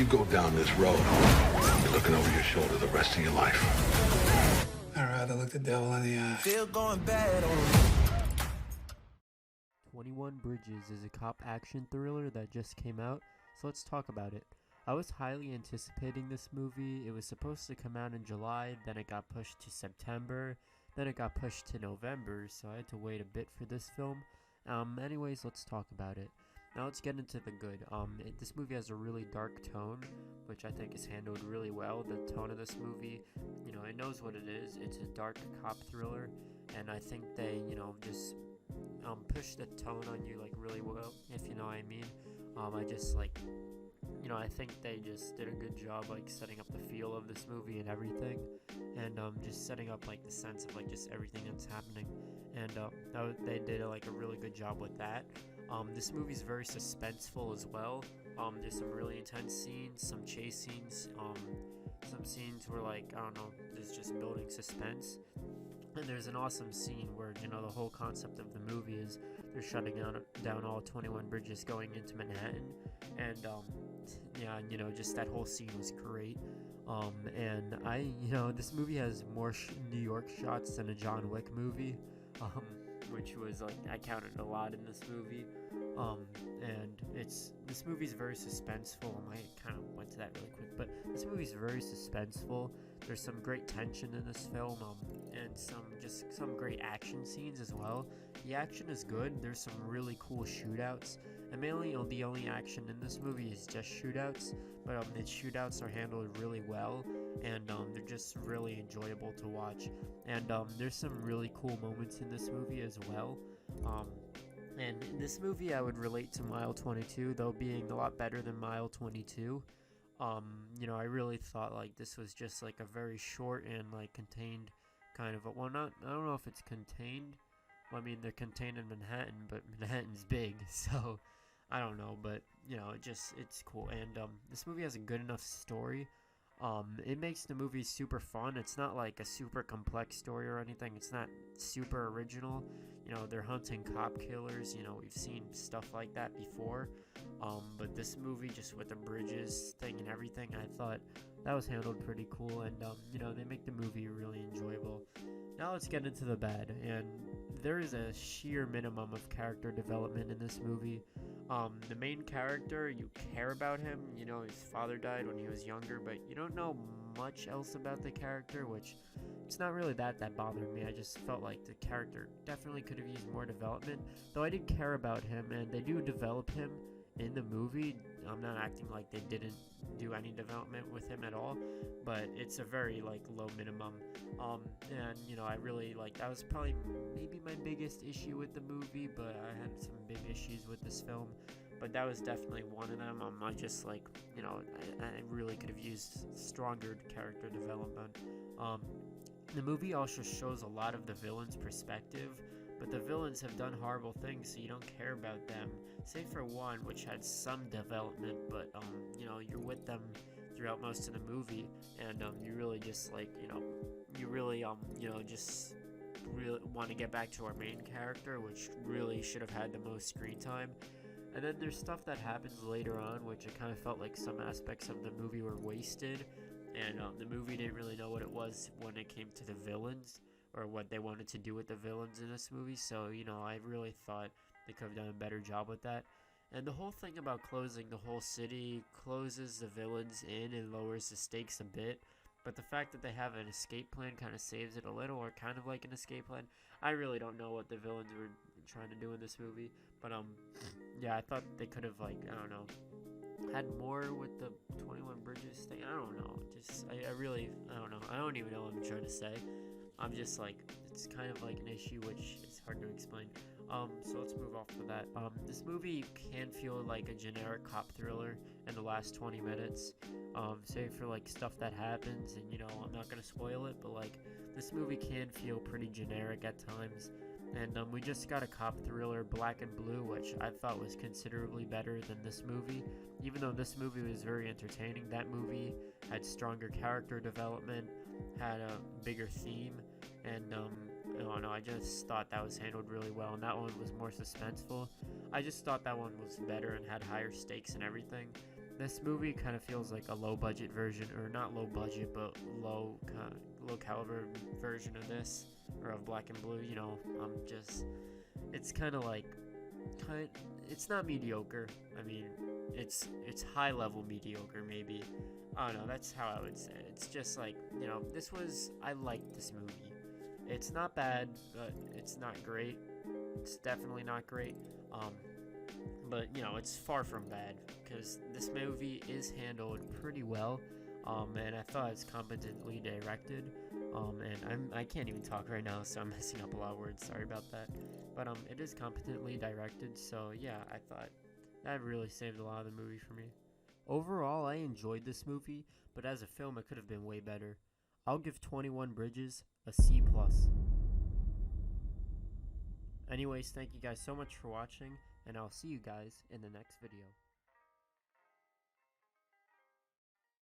you go down this road, you're looking over your shoulder the rest of your life. I'd rather look the devil in the eye. Still going bad on 21 Bridges is a cop action thriller that just came out, so let's talk about it. I was highly anticipating this movie. It was supposed to come out in July, then it got pushed to September, then it got pushed to November, so I had to wait a bit for this film. Anyways, let's talk about it. Now let's get into the good. This movie has a really dark tone, which I think is handled really well. The tone of this movie, it knows what it is. It's a dark cop thriller, and I think they, just push the tone on you like really well, if you know what I mean. I think they just did a good job like setting up the feel of this movie and everything, and just setting up like the sense of like just everything that's happening, and they did like a really good job with that. This movie's very suspenseful as well. There's some really intense scenes, some chase scenes, some scenes where like, I don't know, there's just building suspense. And there's an awesome scene where, the whole concept of the movie is they're shutting down all 21 bridges going into Manhattan. And, just that whole scene was great. This movie has more New York shots than a John Wick movie, which was like, I counted a lot in this movie. This movie's very suspenseful. I kind of went to that really quick, but this movie's very suspenseful. There's some great tension in this film, and some great action scenes as well. The action is good. There's some really cool shootouts, and mainly the only action in this movie is just shootouts, but the shootouts are handled really well, and they're just really enjoyable to watch. And there's some really cool moments in this movie as well. And this movie I would relate to Mile 22, though being a lot better than Mile 22. I really thought like this was just like a very short and like contained kind of I don't know if it's contained. Well, I mean, they're contained in Manhattan, but Manhattan's big, so I don't know, but it's cool. And this movie has a good enough story. It makes the movie super fun. It's not like a super complex story or anything. It's not super original. They're hunting cop killers. We've seen stuff like that before. But this movie, just with the bridges thing and everything, I thought that was handled pretty cool. And, they make the movie really enjoyable. Now let's get into the bad. And there is a sheer minimum of character development in this movie. The main character, you care about him. His father died when he was younger, but you don't know much else about the character, which it's not really that bothered me. I just felt like the character definitely could have used more development, though I did care about him, and they do develop him in the movie. I'm not acting like they didn't do any development with him at all, but it's a very like low minimum. I really like, that was probably maybe my biggest issue with the movie, but I had some big issues with this film, but that was definitely one of them. I just like, I really could have used stronger character development. The movie also shows a lot of the villain's perspective, but the villains have done horrible things, so you don't care about them, save for one, which had some development, but you're with them throughout most of the movie, and you really just like, you really just really want to get back to our main character, which really should have had the most screen time. And then there's stuff that happens later on, which I kind of felt like some aspects of the movie were wasted, and the movie didn't really know what it was when it came to the villains, or what they wanted to do with the villains in this movie. So, I really thought they could have done a better job with that. And the whole thing about closing the whole city closes the villains in and lowers the stakes a bit. But the fact that they have an escape plan kind of saves it a little, or kind of like an escape plan. I really don't know what the villains were trying to do in this movie. But, yeah, I thought they could have, like, I don't know, had more with the 21 Bridges thing. I don't know. I don't know. I don't even know what I'm trying to say. I'm just like, it's kind of like an issue which is hard to explain. So let's move off of that. This movie can feel like a generic cop thriller in the last 20 minutes. Save for like stuff that happens, and I'm not gonna spoil it, but like this movie can feel pretty generic at times. And we just got a cop thriller, Black and Blue, which I thought was considerably better than this movie. Even though this movie was very entertaining, that movie had stronger character development, had a bigger theme, and I don't know, I just thought that was handled really well, and that one was more suspenseful. I just thought that one was better and had higher stakes and everything. This movie kind of feels like a low budget version, or not low budget, but low caliber version of this, or of Black and Blue. You know, it's kind of like, it's not mediocre. I mean, it's high level mediocre maybe. I don't know. That's how I would say it. It's just like, you know, I liked this movie. It's not bad, but it's not great. It's definitely not great. But you know, it's far from bad, because this movie is handled pretty well, and I thought it's competently directed, and I can't even talk right now, so I'm messing up a lot of words. Sorry about that. But it is competently directed, so yeah, I thought that really saved a lot of the movie for me. Overall, I enjoyed this movie, but as a film, it could have been way better. I'll give 21 Bridges a C+. Anyways, thank you guys so much for watching, and I'll see you guys in the next video.